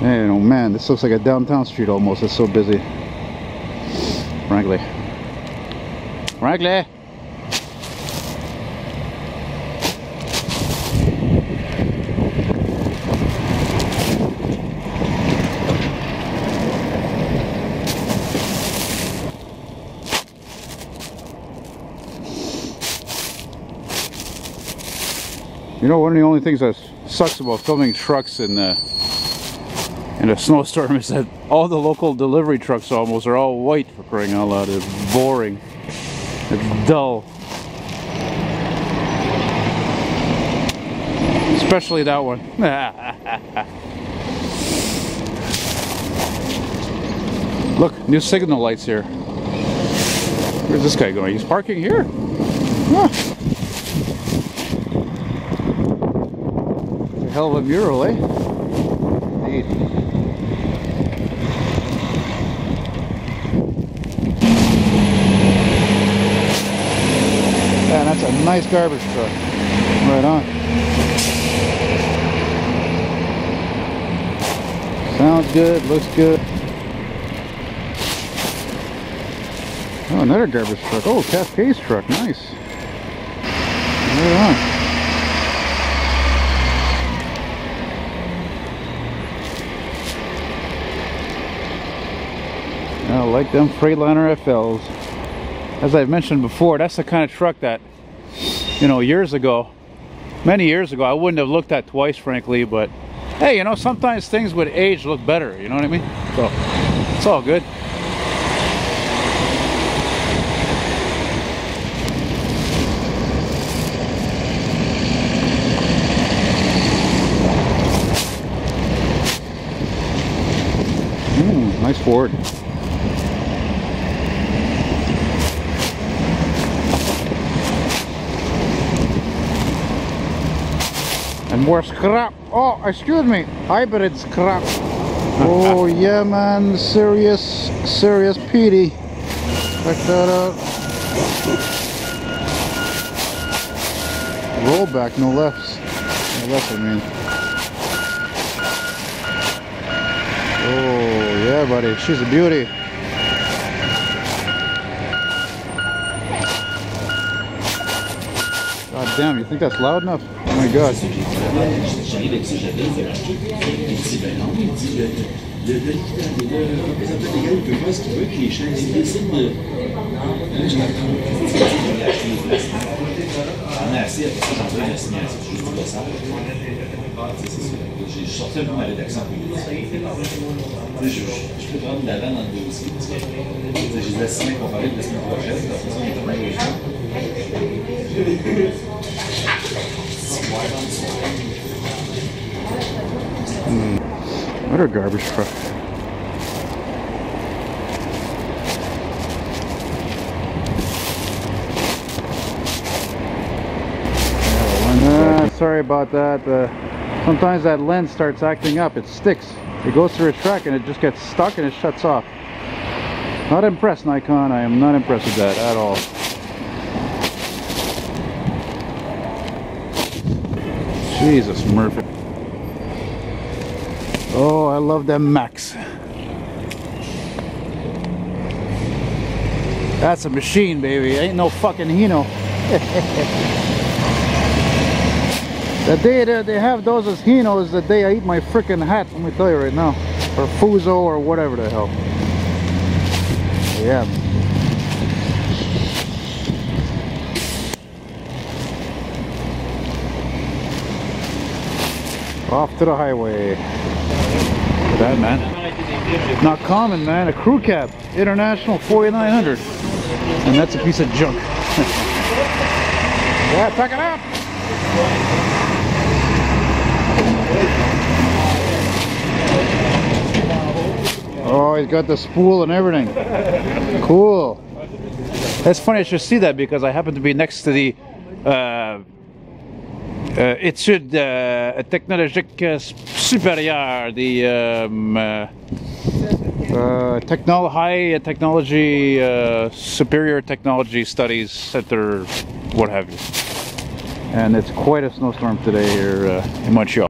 Hey, oh man, this looks like a downtown street almost. It's so busy. Frankly. You know, one of the only things that sucks about filming trucks in a snowstorm is that all the local delivery trucks almost are all white, for crying out loud. It's boring. It's dull. Especially that one. Look, new signal lights here. Where's this guy going? He's parking here? Huh. Hell of a mural, eh? Indeed. Yeah, that's a nice garbage truck. Right on. Sounds good, looks good. Oh, another garbage truck. Oh, Cascades truck, nice. Right on. I like them Freightliner FLs. As I've mentioned before, that's the kind of truck that, you know, many years ago, I wouldn't have looked at twice, frankly, but hey, you know, sometimes things with age look better, you know what I mean? So, it's all good. Nice Ford. And more scrap. Oh, excuse me, hybrid scrap. Oh yeah, man, serious PD. Check that out. Rollback, no lefts. No lefts, I mean. Oh yeah, buddy, she's a beauty. God damn, you think that's loud enough? Oh my god. J'ai sorti un peu ma rédaction pour lui. Je peux prendre de l'avant dans le dossier. J'ai des assignés qu'on parlait de la semaine prochaine. Après ça, on est tombé les gens. What a garbage truck. Sorry about that. Sometimes that lens starts acting up. It sticks. It goes through a track and it just gets stuck and it shuts off. Not impressed, Nikon. I am not impressed with that at all. Jesus, Murphy. Oh, I love them Macs. That's a machine, baby. Ain't no fucking Hino. The day that they have those as Hino is the day I eat my frickin' hat, let me tell you right now. Or Fuso or whatever the hell. Yeah. Off to the highway. Look at that, man. Not common, man. A crew cab. International 4900. And that's a piece of junk. Yeah, check it out. Oh, he's got the spool and everything. Cool. That's funny I should see that because I happen to be next to the études technologiques supérieures, the high technology superior technology studies center, what have you. And it's quite a snowstorm today here in Montreal.